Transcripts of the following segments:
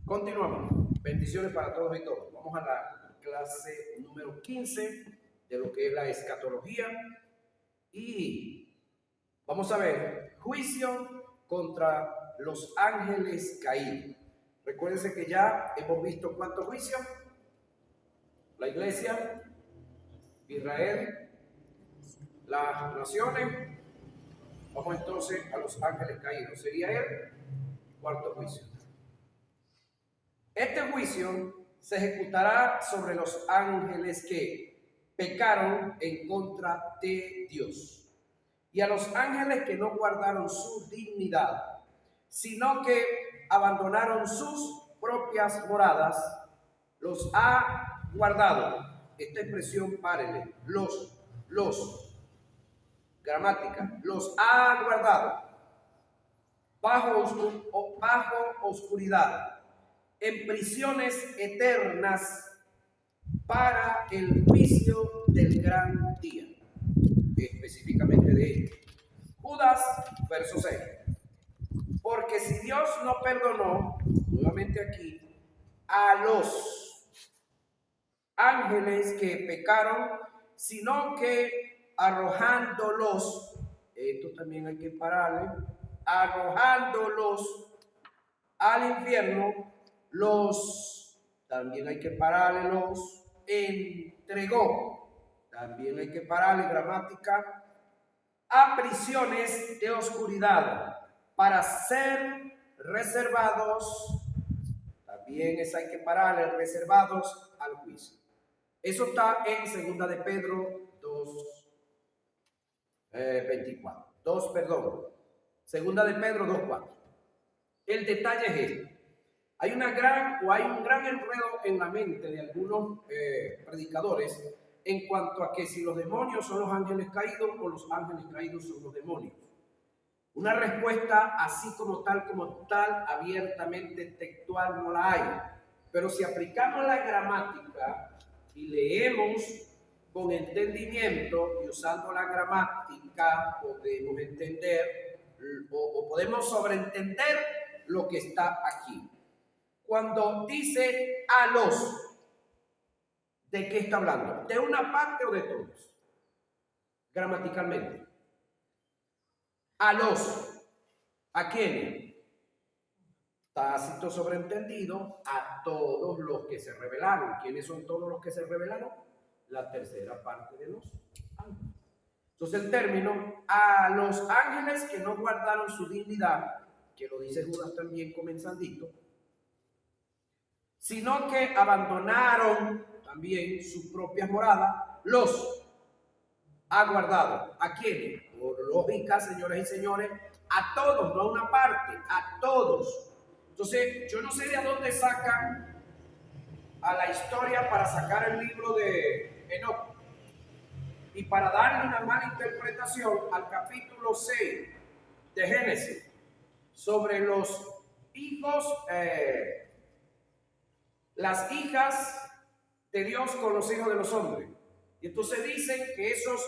Continuamos. Bendiciones para todos y todos. Vamos a la clase número 15 de lo que es la escatología. Y vamos a ver juicio contra los ángeles caídos. Recuérdense que ya hemos visto cuántos juicios. La iglesia, Israel, las naciones. Vamos entonces a los ángeles caídos. Sería el cuarto juicio. Este juicio se ejecutará sobre los ángeles que pecaron en contra de Dios y a los ángeles que no guardaron su dignidad, sino que abandonaron sus propias moradas, los ha guardado. Esta expresión, párenle, gramática, los ha guardado bajo oscuridad, en prisiones eternas para el juicio del gran día, específicamente de ellos. Judas, verso 6. Porque si Dios no perdonó, nuevamente aquí, a los ángeles que pecaron, sino que arrojándolos, esto también hay que pararle, arrojándolos al infierno, también hay que pararle, los entregó, también hay que pararle, gramática, a prisiones de oscuridad para ser reservados, también es hay que pararle, reservados al juicio. Eso está en segunda de Pedro 2:24. Segunda de Pedro 2:4. El detalle es este. Hay un gran enredo en la mente de algunos predicadores en cuanto a que si los demonios son los ángeles caídos o los ángeles caídos son los demonios. Una respuesta así como tal, abiertamente textual no la hay. Pero si aplicamos la gramática y leemos con entendimiento y usando la gramática podemos entender o podemos sobreentender lo que está aquí. Cuando dice a los, ¿de qué está hablando? ¿De una parte o de todos? Gramaticalmente. A los, ¿a quiénes? Tácito sobreentendido, a todos los que se rebelaron. ¿Quiénes son todos los que se rebelaron? La tercera parte de los ángeles. Entonces el término, a los ángeles que no guardaron su dignidad, que lo dice Judas también comenzandito, sino que abandonaron también sus propias moradas, los ha guardado. ¿A quiénes? Por lógica, señoras y señores, a todos, no a una parte, a todos. Entonces, yo no sé de dónde sacan a la historia para sacar el libro de Enoc y para darle una mala interpretación al capítulo 6 de Génesis sobre los hijos, las hijas de Dios con los hijos de los hombres. Y entonces dicen que esos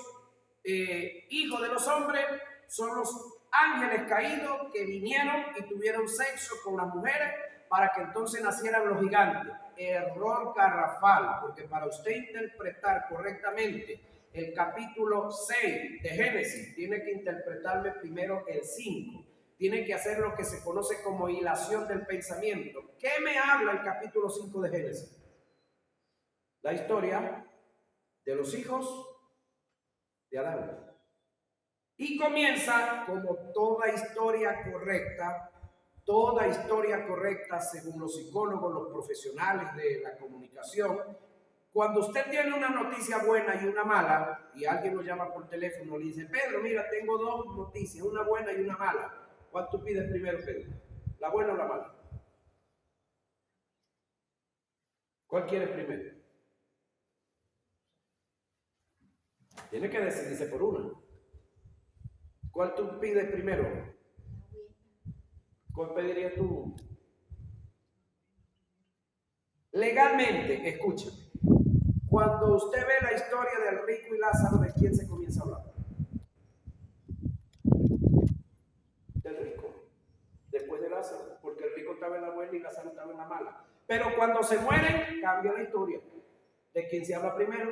hijos de los hombres son los ángeles caídos que vinieron y tuvieron sexo con las mujeres para que entonces nacieran los gigantes. Error garrafal, porque para usted interpretar correctamente el capítulo 6 de Génesis, tiene que interpretarme primero el 5. Tiene que hacer lo que se conoce como hilación del pensamiento. ¿Qué me habla el capítulo 5 de Génesis? La historia de los hijos de Adán. Y comienza como toda historia correcta según los psicólogos, los profesionales de la comunicación. Cuando usted tiene una noticia buena y una mala, y alguien lo llama por teléfono y le dice, Pedro, mira, tengo dos noticias, una buena y una mala. ¿Cuál tú pides primero, Pedro? ¿La buena o la mala? ¿Cuál quieres primero? Tiene que decidirse por una. ¿Cuál tú pides primero? ¿Cuál pedirías tú? Legalmente, escúchame. Cuando usted ve la historia del rico y Lázaro, ¿de quién se comienza a hablar? Del rico. Después de Lázaro, porque el rico estaba en la buena y Lázaro estaba en la mala. Pero cuando se mueren, cambia la historia. ¿De quién se habla primero?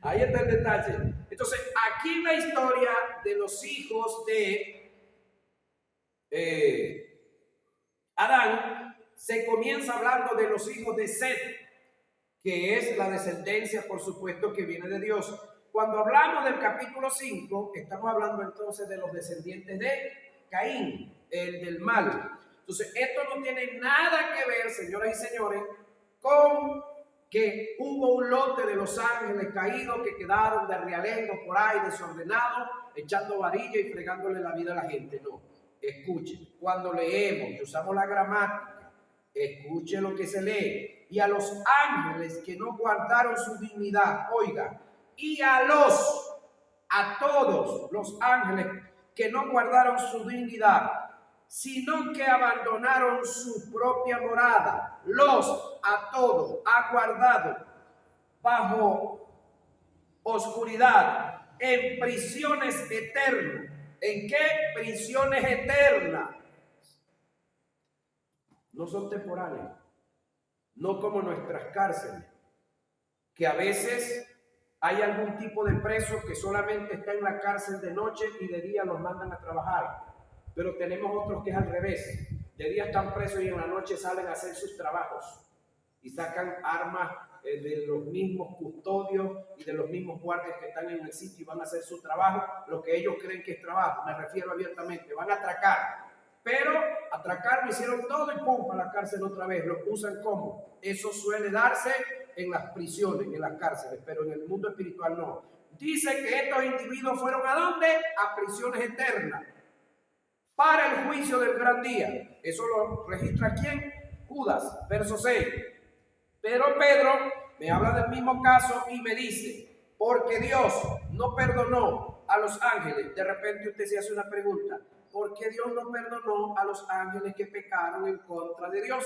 Ahí está el detalle. Entonces, aquí la historia de los hijos de Adán se comienza hablando de los hijos de Set, que es la descendencia, por supuesto, que viene de Dios. Cuando hablamos del capítulo 5, estamos hablando entonces de los descendientes de Caín, el del mal. Entonces, esto no tiene nada que ver, señoras y señores, con que hubo un lote de los ángeles caídos que quedaron de realengo por ahí, desordenados, echando varilla y fregándole la vida a la gente. No, escuchen, cuando leemos y usamos la gramática, escuchen lo que se lee. Y a los ángeles que no guardaron su dignidad, oiga, y a todos los ángeles que no guardaron su dignidad, sino que abandonaron su propia morada, a todos ha guardado bajo oscuridad, en prisiones eternas. ¿En qué? Prisiones eternas. No son temporales, no como nuestras cárceles, que a veces hay algún tipo de preso que solamente está en la cárcel de noche y de día los mandan a trabajar. Pero tenemos otros que es al revés. De día están presos y en la noche salen a hacer sus trabajos y sacan armas de los mismos custodios y de los mismos guardias que están en el sitio y van a hacer su trabajo, lo que ellos creen que es trabajo. Me refiero abiertamente, van a atracar. Pero atracar lo hicieron todo y pum, para la cárcel otra vez. Lo usan como. Eso suele darse en las prisiones, en las cárceles, pero en el mundo espiritual no. Dice que estos individuos fueron ¿a dónde? A prisiones eternas, para el juicio del gran día. Eso lo registra ¿quién? Judas, verso 6. Pero Pedro me habla del mismo caso y me dice, porque Dios no perdonó a los ángeles. De repente usted se hace una pregunta, ¿por qué Dios no perdonó a los ángeles que pecaron en contra de Dios?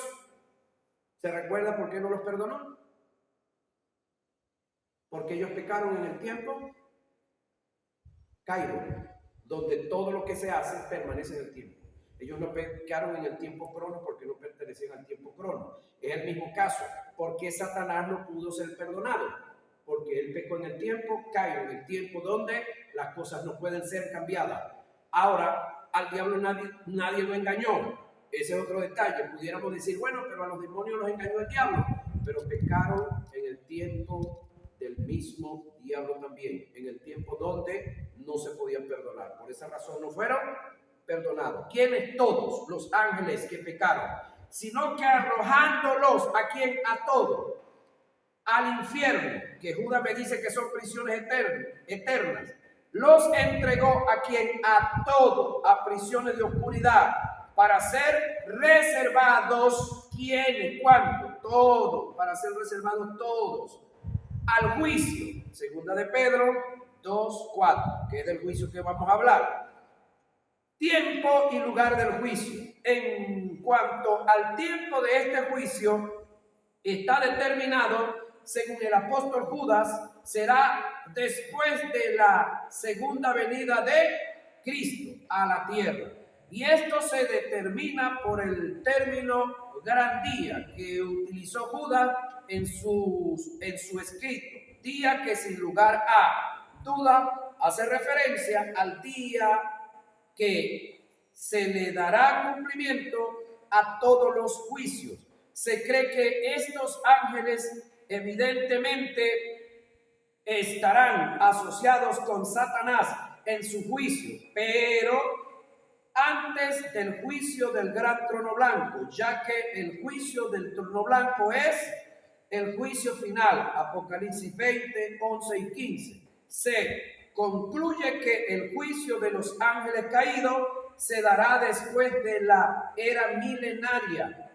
¿Se recuerda por qué no los perdonó? Porque ellos pecaron en el tiempo Cairo, donde todo lo que se hace permanece en el tiempo. Ellos no pecaron en el tiempo crono porque no pertenecían al tiempo crono. Es el mismo caso. ¿Por qué Satanás no pudo ser perdonado? Porque él pecó en el tiempo Cairo, en el tiempo donde las cosas no pueden ser cambiadas. Ahora, al diablo nadie lo engañó. Ese es otro detalle. Pudiéramos decir, bueno, pero a los demonios los engañó el diablo. Pero pecaron en el tiempo del mismo diablo también, en el tiempo donde no se podían perdonar. Por esa razón no fueron perdonados. ¿Quiénes? Todos los ángeles que pecaron, sino que arrojándolos ¿a quién? A todos al infierno, que Judas me dice que son prisiones eternas, los entregó ¿a quién? A todos, a prisiones de oscuridad, para ser reservados. ¿Quiénes? ¿Cuántos? Todos, para ser reservados todos al juicio. Segunda de Pedro 2:4, que es del juicio que vamos a hablar. Tiempo y lugar del juicio. En cuanto al tiempo de este juicio, está determinado, según el apóstol Judas, será después de la segunda venida de Cristo a la tierra. Y esto se determina por el término gran día que utilizó Judas en su escrito. Día que sin lugar a duda hace referencia al día que se le dará cumplimiento a todos los juicios. Se cree que estos ángeles evidentemente estarán asociados con Satanás en su juicio, pero antes del juicio del gran trono blanco, ya que el juicio del trono blanco es el juicio final. Apocalipsis 20, 11 y 15. Se concluye que el juicio de los ángeles caídos se dará después de la era milenaria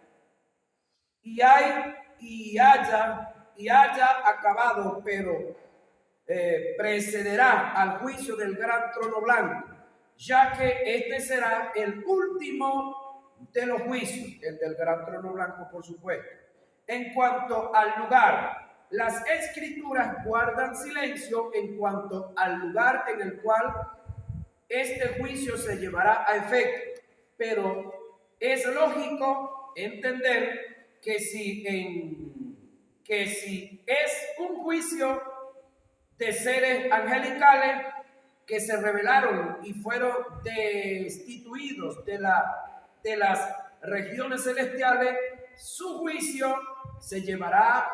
y haya acabado, pero precederá al juicio del gran trono blanco, ya que este será el último de los juicios, el del gran trono blanco, por supuesto. En cuanto al lugar, las escrituras guardan silencio en cuanto al lugar en el cual este juicio se llevará a efecto. pero es lógico entender que si es un juicio de seres angelicales que se rebelaron y fueron destituidos de las regiones celestiales, su juicio se llevará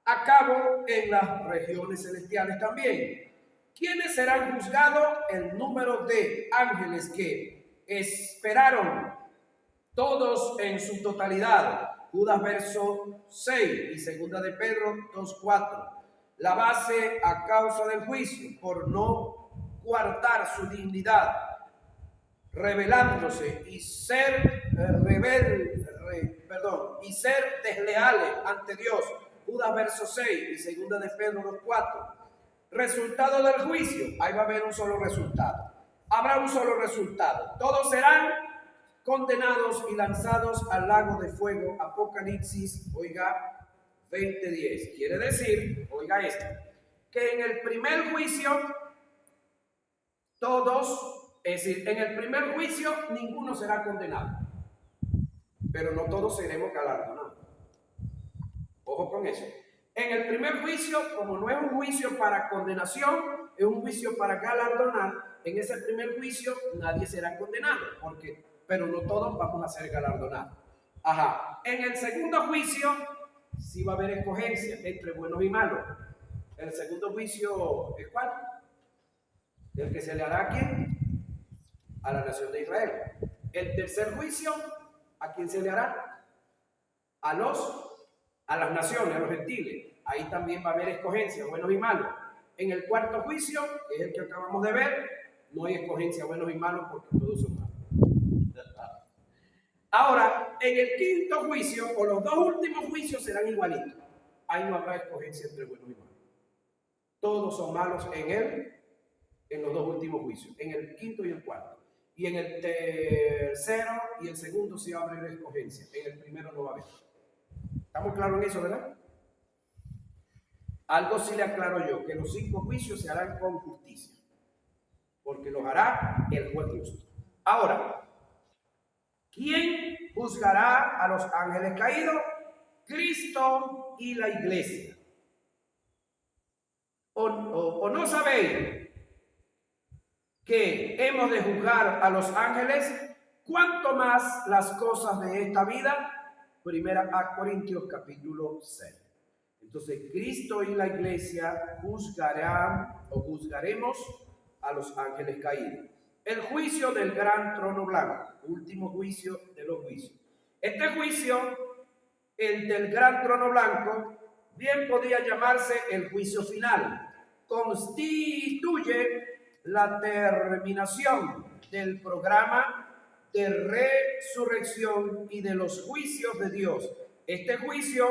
a cabo en las regiones celestiales también. ¿Quiénes serán juzgados? El número de ángeles que esperaron, todos en su totalidad. Judas verso 6 y segunda de Pedro 2:4. La base a causa del juicio por no guardar su dignidad, rebelándose y ser y ser desleales ante Dios. Judas verso 6 y segunda de Pedro 2:4. Resultado del juicio, ahí va a haber un solo resultado. Habrá un solo resultado. Todos serán condenados y lanzados al lago de fuego. Apocalipsis, oiga, 20:10. Quiere decir, oiga esto, que en el primer juicio, es decir, en el primer juicio ninguno será condenado, pero no todos seremos galardonados. Ojo con eso. En el primer juicio, como no es un juicio para condenación, es un juicio para galardonar, en ese primer juicio nadie será condenado, pero no todos vamos a ser galardonados. Ajá. En el segundo juicio, sí va a haber escogencia entre buenos y malos. El segundo juicio es ¿cuál? El que se le hará a quién? A la nación de Israel. El tercer juicio, ¿a quién se le hará? A las naciones, a los gentiles. Ahí también va a haber escogencia, buenos y malos. En el cuarto juicio, que es el que acabamos de ver, no hay escogencia, buenos y malos, porque todos son malos. Ahora, en el quinto juicio, o los dos últimos juicios serán igualitos. Ahí no habrá escogencia entre buenos y malos. Todos son malos en los dos últimos juicios, en el quinto y el cuarto. Y en el tercero y el segundo sí va a haber escogencia. En el primero no va a haber. ¿Estamos claros en eso, verdad? Algo sí le aclaro yo, que los 5 juicios se harán con justicia, porque los hará el juez justo. Ahora, ¿quién juzgará a los ángeles caídos? Cristo y la iglesia. ¿O no sabéis que hemos de juzgar a los ángeles? ¿Cuánto más las cosas de esta vida? Primera a Corintios capítulo 6. Entonces, Cristo y la iglesia juzgarán o juzgaremos a los ángeles caídos. El juicio del gran trono blanco, último juicio de los juicios. Este juicio, el del gran trono blanco, bien podría llamarse el juicio final. Constituye la terminación del programa de resurrección y de los juicios de Dios. Este juicio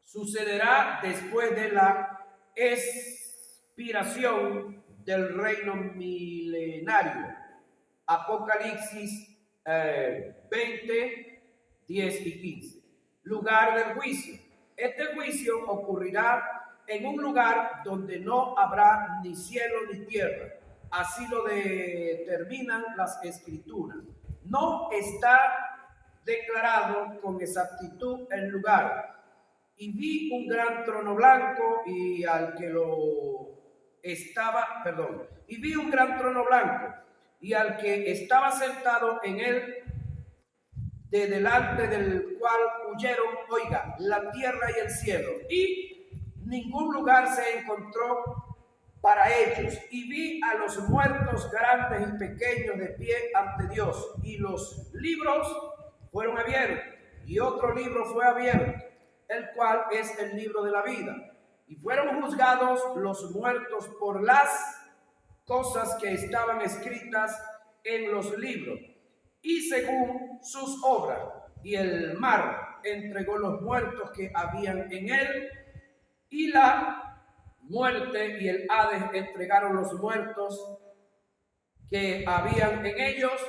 sucederá después de la expiración del reino milenario. Apocalipsis 20, 10 y 15. Lugar del juicio. Este juicio ocurrirá en un lugar donde no habrá ni cielo ni tierra. Así lo determinan las escrituras. No está declarado con exactitud el lugar. Y vi un gran trono blanco y vi un gran trono blanco y al que estaba sentado en él, de delante del cual huyeron, oiga, la tierra y el cielo, y ningún lugar se encontró para ellos. Y vi a los muertos grandes y pequeños de pie ante Dios, y los libros fueron abiertos, y otro libro fue abierto, el cual es el libro de la vida. Y fueron juzgados los muertos por las cosas que estaban escritas en los libros, y según sus obras. Y el mar entregó los muertos que habían en él, y la muerte y el Hades entregaron los muertos que habían en ellos,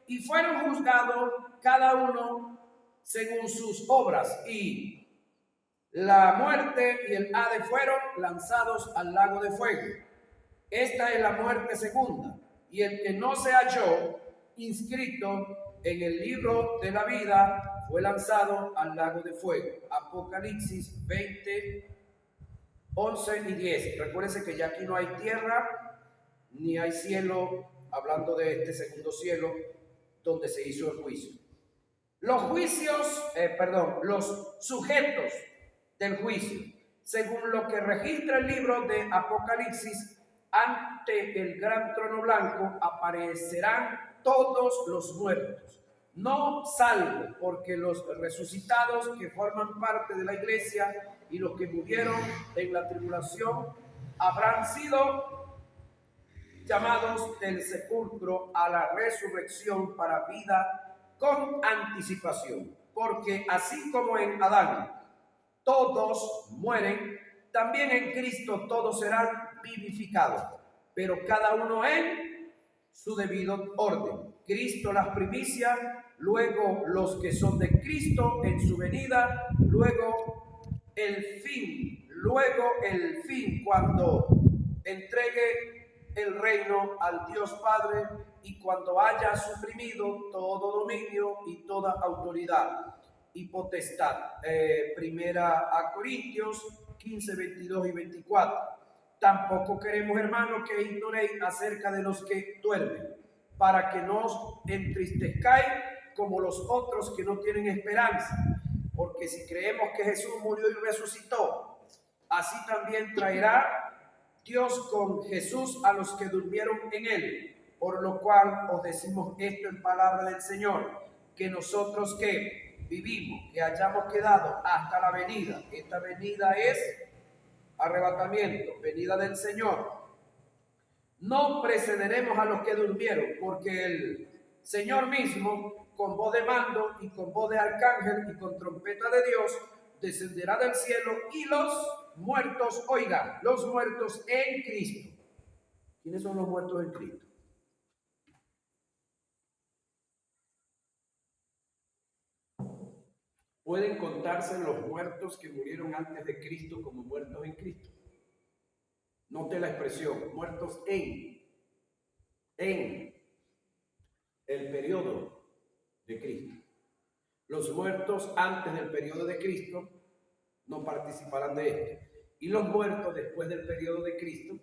y fueron juzgados cada uno según sus obras. Y la muerte y el Hades fueron lanzados al lago de fuego. Esta es la muerte segunda. Y el que no se halló inscrito en el libro de la vida, fue lanzado al lago de fuego. Apocalipsis 20, 11 y 10. Recuérdense que ya aquí no hay tierra ni hay cielo, hablando de este segundo cielo donde se hizo el juicio. Los sujetos del juicio, según lo que registra el libro de Apocalipsis, ante el gran trono blanco aparecerán todos los muertos, no salvo porque los resucitados que forman parte de la iglesia y los que murieron en la tribulación habrán sido llamados del sepulcro a la resurrección para vida con anticipación, porque así como en Adán todos mueren, también en Cristo todos serán vivificados, pero cada uno en su debido orden. Cristo las primicias, luego los que son de Cristo en su venida, luego el fin cuando entregue el reino al Dios Padre y cuando haya suprimido todo dominio y toda autoridad y potestad. Primera a Corintios 15, 22 y 24. Tampoco queremos, hermanos, que ignoréis acerca de los que duermen, para que no os entristezcáis como los otros que no tienen esperanza. Porque si creemos que Jesús murió y resucitó, así también traerá Dios con Jesús a los que durmieron en él. Por lo cual os decimos esto en palabra del Señor, que nosotros que vivimos, que hayamos quedado hasta la venida, esta venida es arrebatamiento, venida del Señor, no precederemos a los que durmieron, porque el Señor mismo, con voz de mando y con voz de arcángel y con trompeta de Dios, descenderá del cielo y los muertos, oigan, los muertos en Cristo. ¿Quiénes son los muertos en Cristo? Pueden contarse los muertos que murieron antes de Cristo como muertos en Cristo. Note la expresión, muertos en el periodo de Cristo. Los muertos antes del periodo de Cristo no participarán de esto. Y los muertos después del periodo de Cristo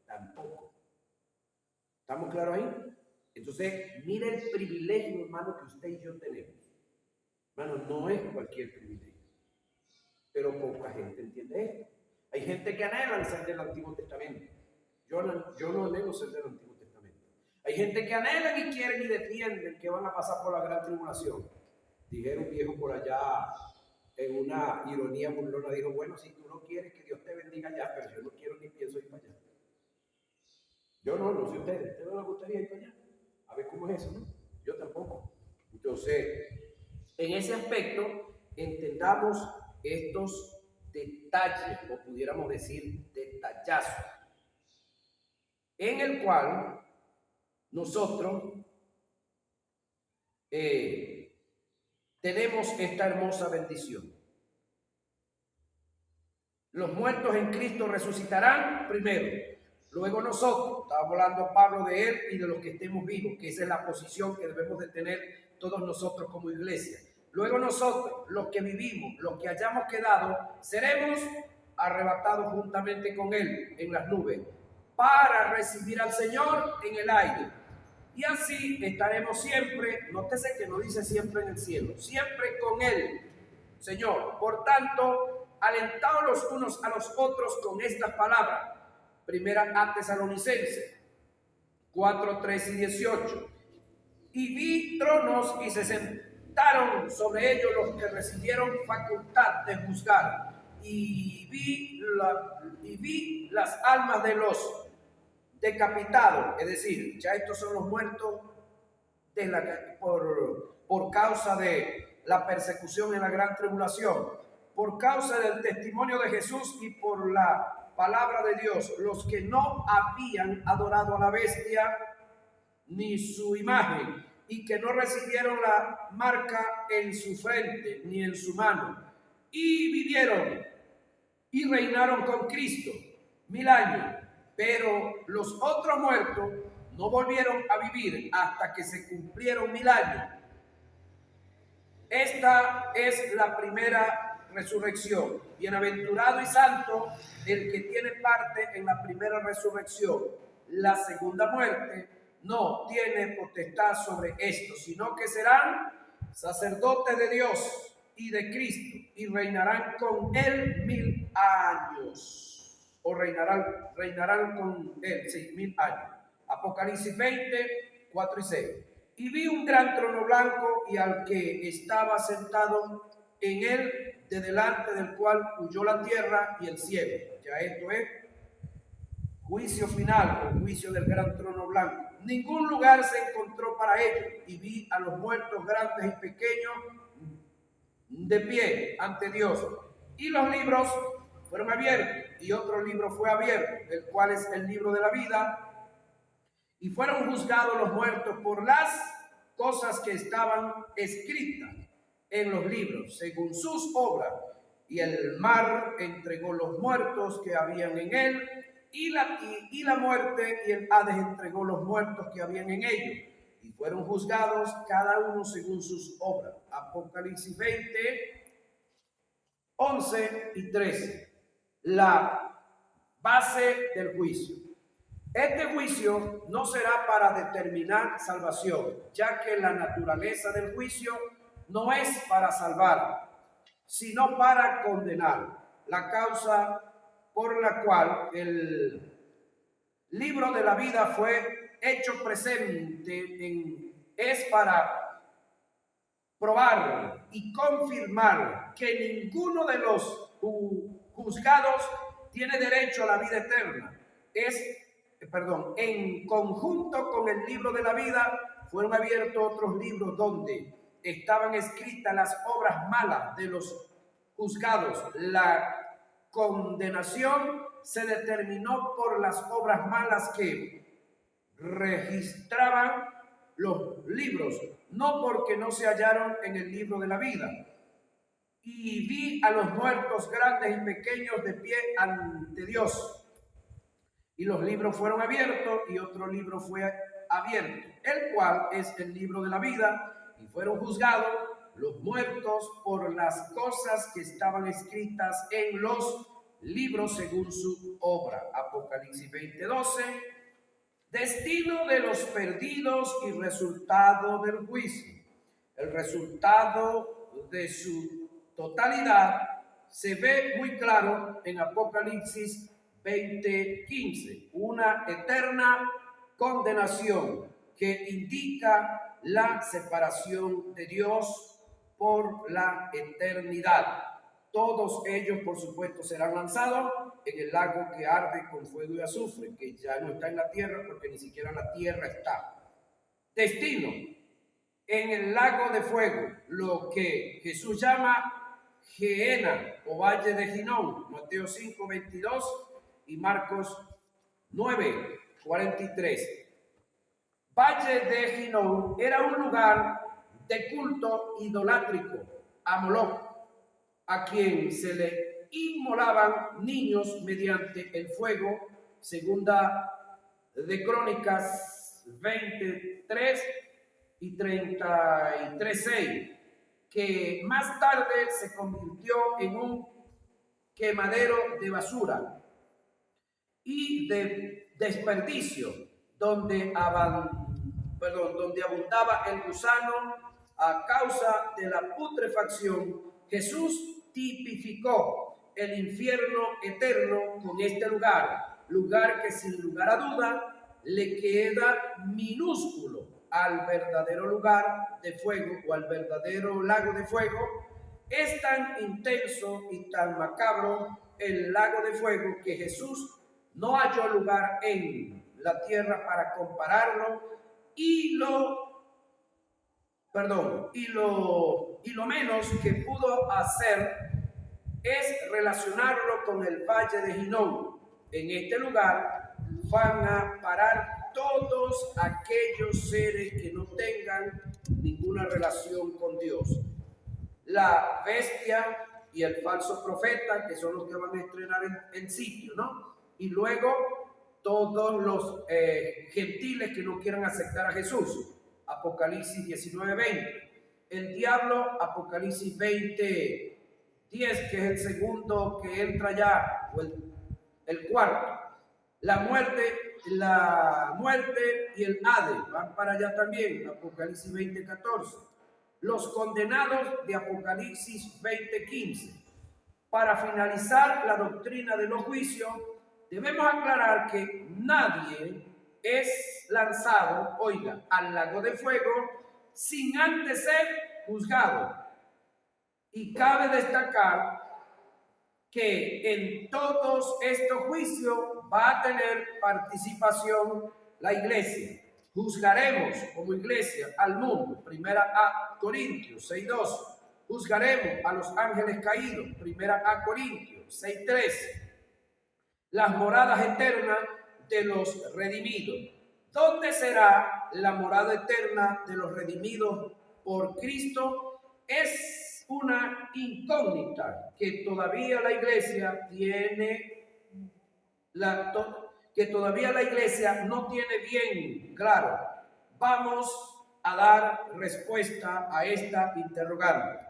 tampoco. ¿Estamos claros ahí? Entonces, mire el privilegio, hermano, que usted y yo tenemos. Hermano, no es cualquier privilegio, pero poca gente entiende esto. Hay gente que anhela ser del Antiguo Testamento. Yo no anhelo ser del Antiguo Testamento. Hay gente que anhelan y quieren y defienden que van a pasar por la gran tribulación. Dijeron un viejo por allá, en una ironía burlona, dijo, bueno, si tú no quieres, que Dios te bendiga allá, pero yo no quiero ni pienso ir para allá. Yo no sé ustedes no les gustaría ir para allá. A ver cómo es eso, ¿no? Yo tampoco. Entonces, en ese aspecto, entendamos estos detalles, o pudiéramos decir detallazos, en el cual nosotros tenemos esta hermosa bendición. Los muertos en Cristo resucitarán primero, luego nosotros. Estaba hablando Pablo de él y de los que estemos vivos, que esa es la posición que debemos de tener todos nosotros como iglesia. Luego nosotros, los que vivimos, los que hayamos quedado, seremos arrebatados juntamente con él en las nubes para recibir al Señor en el aire. Y así estaremos siempre, nótese que no dice siempre en el cielo, siempre con él, Señor. Por tanto, alentaos los unos a los otros con estas palabras. Primera a Tesalonicenses 4, 3 y 18. Y vi tronos y se sentaron sobre ellos los que recibieron facultad de juzgar. Y vi las almas de los decapitados, es decir, ya estos son los muertos por causa de la persecución en la gran tribulación, por causa del testimonio de Jesús y por la palabra de Dios, los que no habían adorado a la bestia ni su imagen, y que no recibieron la marca en su frente ni en su mano, y vivieron y reinaron con Cristo 1000 años. Pero los otros muertos no volvieron a vivir hasta que se cumplieron 1000 años. Esta es la primera resurrección. Bienaventurado y santo el que tiene parte en la primera resurrección. La segunda muerte no tiene potestad sobre esto, sino que serán sacerdotes de Dios y de Cristo y reinarán con él 1000 años. O reinarán con él, sí, 1000 años. Apocalipsis 20, 4 y 6. Y vi un gran trono blanco y al que estaba sentado en él, de delante del cual huyó la tierra y el cielo. Ya esto es juicio final, el juicio del gran trono blanco. Ningún lugar se encontró para ellos, y vi a los muertos grandes y pequeños de pie ante Dios. Y los libros fueron abiertos, y otro libro fue abierto, el cual es el libro de la vida. Y fueron juzgados los muertos por las cosas que estaban escritas en los libros, según sus obras. Y el mar entregó los muertos que habían en él, y la muerte y el Hades entregó los muertos que habían en ellos. Y fueron juzgados cada uno según sus obras. Apocalipsis 20, 11 y 13. La base del juicio. Este juicio no será para determinar salvación, ya que la naturaleza del juicio no es para salvar, sino para condenar. La causa por la cual el libro de la vida fue hecho presente es para probar y confirmar que ninguno de los juzgados tiene derecho a la vida eterna. En conjunto con el libro de la vida fueron abiertos otros libros donde estaban escritas las obras malas de los juzgados. La condenación se determinó por las obras malas que registraban los libros, no porque no se hallaron en el libro de la vida. Y vi a los muertos grandes y pequeños de pie ante Dios. Y los libros fueron abiertos, y otro libro fue abierto, el cual es el libro de la vida, y fueron juzgados los muertos por las cosas que estaban escritas en los libros según su obra. Apocalipsis 20:12. Destino de los perdidos y resultado del juicio. El resultado de su totalidad se ve muy claro en Apocalipsis 20:15, una eterna condenación que indica la separación de Dios por la eternidad. Todos ellos, por supuesto, serán lanzados en el lago que arde con fuego y azufre, que ya no está en la tierra porque ni siquiera en la tierra está. Destino: en el lago de fuego, lo que Jesús llama Gehenna o Valle de Ginón, Mateo 5:22 y Marcos 9:43. Valle de Ginón era un lugar de culto idolátrico a Moloch, a quien se le inmolaban niños mediante el fuego. Segunda de Crónicas 23 y 33:6, que más tarde se convirtió en un quemadero de basura y de desperdicio, donde abundaba el gusano a causa de la putrefacción. Jesús tipificó el infierno eterno con este lugar que sin lugar a duda le queda minúsculo al verdadero lugar de fuego o al verdadero lago de fuego. Es tan intenso y tan macabro el lago de fuego que Jesús no halló lugar en la tierra para compararlo, y lo menos que pudo hacer es relacionarlo con el Valle de Ginón. En este lugar van a parar todos aquellos seres que no tengan ninguna relación con Dios. La bestia y el falso profeta, que son los que van a estrenar el sitio, ¿no? Y luego todos los gentiles que no quieran aceptar a Jesús. Apocalipsis 19:20. El diablo, Apocalipsis 20:10, que es el segundo que entra ya, o el cuarto. La muerte y el Hades van para allá también, Apocalipsis 20:14. Los condenados de Apocalipsis 20:15. Para finalizar la doctrina de los juicios, debemos aclarar que nadie es lanzado, oiga, al lago de fuego sin antes ser juzgado. Y cabe destacar que en todos estos juicios va a tener participación la iglesia. Juzgaremos como iglesia al mundo, primera a Corintios 6:2. Juzgaremos a los ángeles caídos, primera a Corintios 6:13. Las moradas eternas de los redimidos. ¿Dónde será la morada eterna de los redimidos por Cristo? Es una incógnita que todavía la iglesia no tiene bien claro. Vamos a dar respuesta a esta interrogante.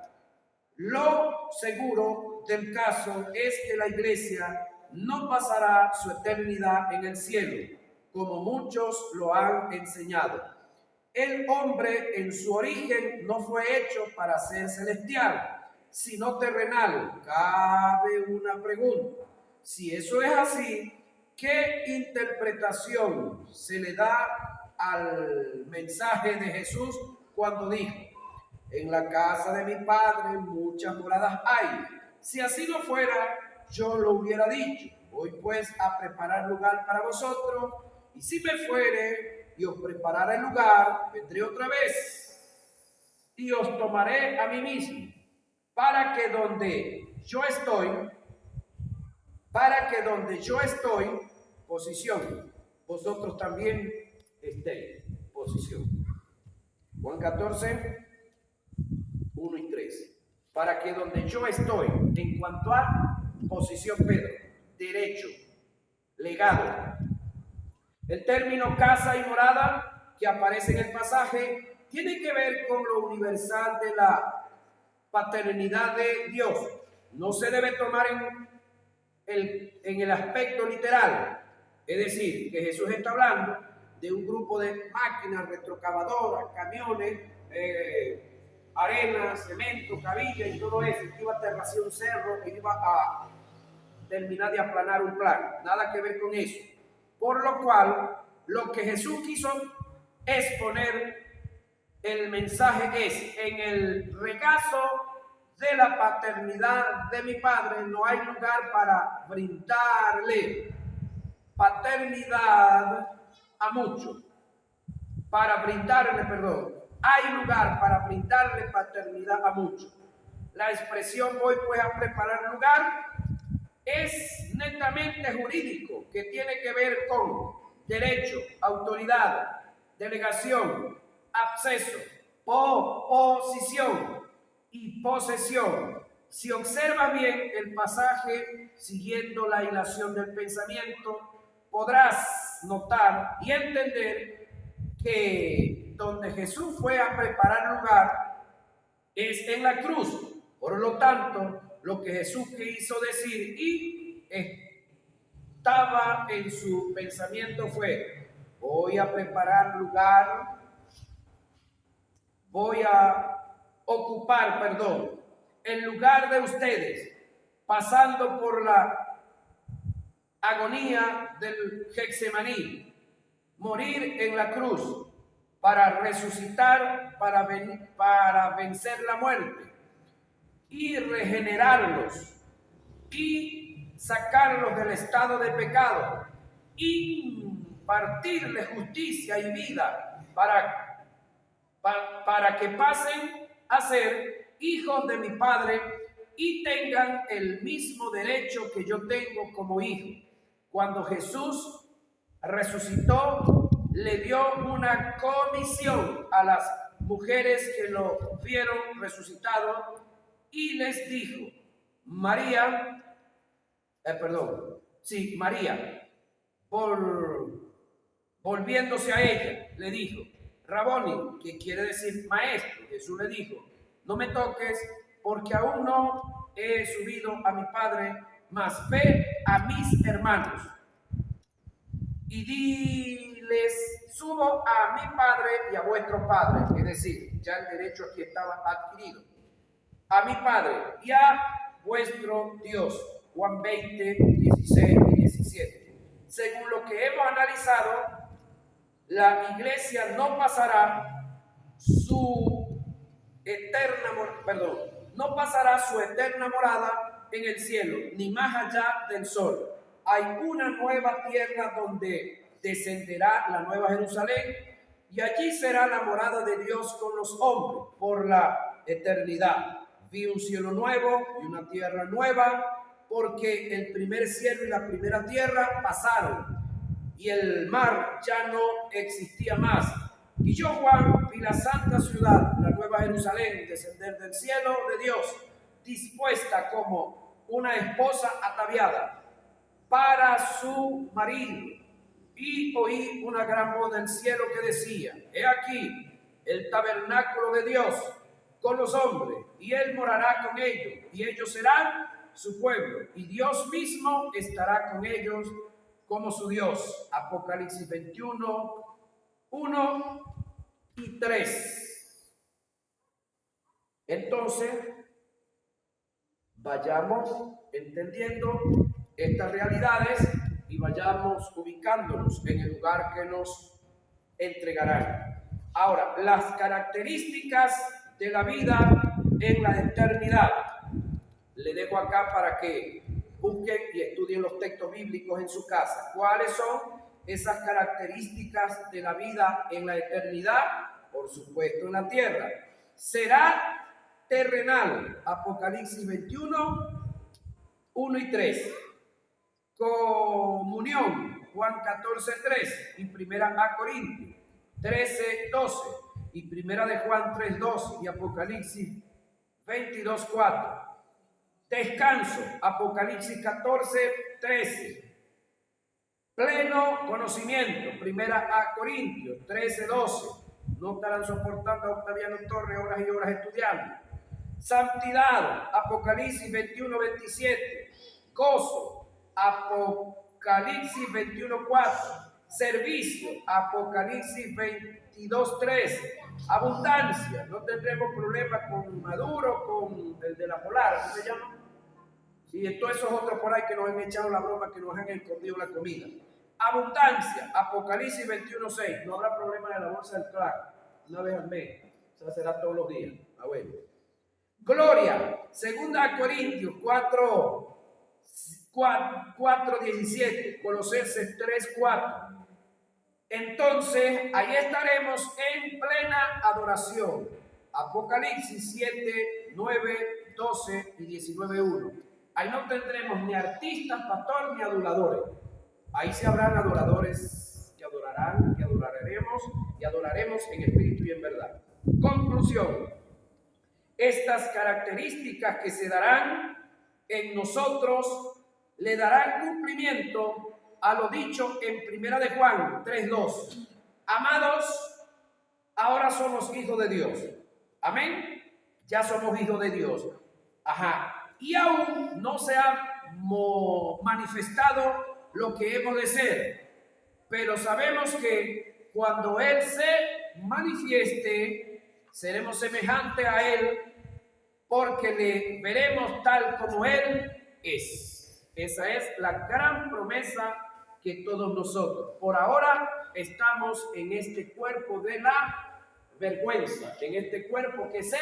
Lo seguro del caso es que la iglesia no pasará su eternidad en el cielo, como muchos lo han enseñado. El hombre en su origen no fue hecho para ser celestial, sino terrenal. Cabe una pregunta. Si eso es así, ¿qué interpretación se le da al mensaje de Jesús cuando dijo: en la casa de mi Padre muchas moradas hay? Si así no fuera, yo lo hubiera dicho: voy pues a preparar lugar para vosotros, y si me fuere y os prepararé el lugar, vendré otra vez y os tomaré a mí mismo, para que donde yo estoy, posición, vosotros también estéis, posición. Juan 14, 1 y 3. Para que donde yo estoy, en cuanto a posición, Pedro, derecho, legado. El término casa y morada que aparece en el pasaje tiene que ver con lo universal de la paternidad de Dios. No se debe tomar en el aspecto literal. Es decir, que Jesús está hablando de un grupo de máquinas retrocavadoras, camiones, arena, cemento, cabilla y todo eso, que iba a terraciar un cerro, que iba a terminar de aplanar un plan. Nada que ver con eso. Por lo cual, lo que Jesús quiso exponer, el mensaje es: en el regazo de la paternidad de mi Padre no hay lugar para brindarle paternidad a muchos. Hay lugar para brindarle paternidad a muchos. La expresión voy pues a preparar lugar es netamente jurídico, que tiene que ver con derecho, autoridad, delegación, acceso, posición y posesión. Si observas bien el pasaje, siguiendo la hilación del pensamiento, podrás notar y entender que donde Jesús fue a preparar lugar es en la cruz. Por lo tanto, lo que Jesús quiso decir y estaba en su pensamiento fue: voy a preparar lugar, voy a ocupar, el lugar de ustedes, pasando por la agonía del Getsemaní, morir en la cruz para resucitar, para vencer la muerte y regenerarlos y sacarlos del estado de pecado, impartirles justicia y vida para que pasen a ser hijos de mi Padre y tengan el mismo derecho que yo tengo como hijo. Cuando Jesús resucitó, le dio una comisión a las mujeres que lo vieron resucitado y les dijo: María, volviéndose a ella, le dijo, Raboni, que quiere decir maestro. Jesús le dijo, no me toques, porque aún no he subido a mi Padre, mas ve a mis hermanos y diles, subo a mi Padre y a vuestro Padre. Es decir, ya el derecho aquí estaba adquirido. A mi Padre y a vuestro Dios. Juan 20, 16 y 17. Según lo que hemos analizado, la iglesia no pasará su eterna morada en el cielo, ni más allá del sol. Hay una nueva tierra donde descenderá la nueva Jerusalén, y allí será la morada de Dios con los hombres por la eternidad. Vi un cielo nuevo y una tierra nueva, porque el primer cielo y la primera tierra pasaron, y el mar ya no existía más. Y yo, Juan, vi la santa ciudad, la nueva Jerusalén, descender del cielo de Dios, dispuesta como una esposa ataviada para su marido. Y oí una gran voz del cielo que decía, he aquí el tabernáculo de Dios con los hombres, y él morará con ellos, y ellos serán su pueblo, y Dios mismo estará con ellos como su Dios. Apocalipsis 21, 1 y 3. Entonces, vayamos entendiendo estas realidades y vayamos ubicándonos en el lugar que nos entregarán. Ahora, las características de la vida en la eternidad. Le dejo acá para que busquen y estudien los textos bíblicos en su casa. ¿Cuáles son esas características de la vida en la eternidad? Por supuesto, en la tierra. Será terrenal. Apocalipsis 21, 1 y 3. Comunión. Juan 14, 3. Y primera a Corintios 13, 12. Y primera de Juan 3, 12. Y Apocalipsis 22, 4. Descanso, Apocalipsis 14, 13. Pleno conocimiento, primera a Corintios 13, 12. No estarán soportando a Octaviano Torres horas y horas estudiando. Santidad, Apocalipsis 21, 27. Gozo, Apocalipsis 21, 4. Servicio, Apocalipsis 22, 13. Abundancia, no tendremos problemas con Maduro, con el de la Polar, ¿cómo se llama? Y todos esos otros por ahí que nos han echado la broma, que nos han escondido la comida. Abundancia, Apocalipsis 21, 6. No habrá problema de la bolsa del crack, una vez al mes. Eso será todos los días. Bueno. Gloria, segunda Corintios 4, 17. Colosenses 3, 4. Entonces, ahí estaremos en plena adoración. Apocalipsis 7, 9, 12 y 19, 1. Ahí no tendremos ni artistas, pastor, ni adoradores. Ahí se habrán adoradores que adorarán, que adoraremos y adoraremos en espíritu y en verdad. Conclusión. Estas características que se darán en nosotros le darán cumplimiento a lo dicho en primera de Juan 3:2. Amados, ahora somos hijos de Dios. Amén. Ya somos hijos de Dios. Y aún no se ha manifestado lo que hemos de ser. Pero sabemos que cuando Él se manifieste, seremos semejantes a Él, porque le veremos tal como Él es. Esa es la gran promesa que todos nosotros, por ahora, estamos en este cuerpo de la vergüenza, en este cuerpo que se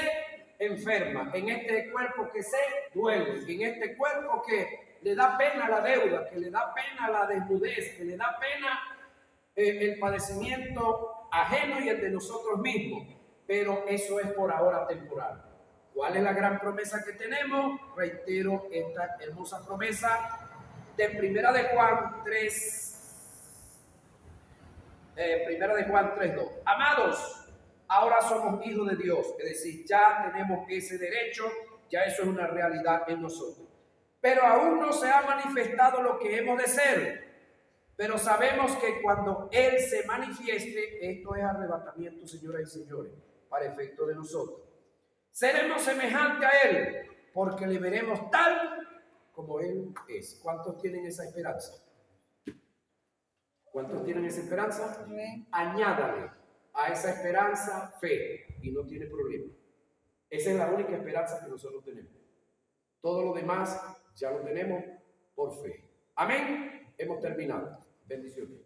enferma, en este cuerpo que se duele, en este cuerpo que le da pena la deuda, que le da pena la desnudez, que le da pena el padecimiento ajeno y el de nosotros mismos. Pero eso es por ahora temporal. ¿Cuál es la gran promesa que tenemos? Reitero esta hermosa promesa de primera de Juan 3:2. Amados, ahora somos hijos de Dios, es decir, ya tenemos ese derecho, ya eso es una realidad en nosotros. Pero aún no se ha manifestado lo que hemos de ser, Pero sabemos que cuando Él se manifieste, esto es arrebatamiento, señoras y señores, para efecto de nosotros. Seremos semejantes a Él, porque le veremos tal como Él es. ¿Cuántos tienen esa esperanza? ¿Cuántos tienen esa esperanza? Añádale a esa esperanza fe y no tiene problema. Esa es la única esperanza que nosotros tenemos. Todo lo demás ya lo tenemos por fe. Amén. Hemos terminado. Bendiciones.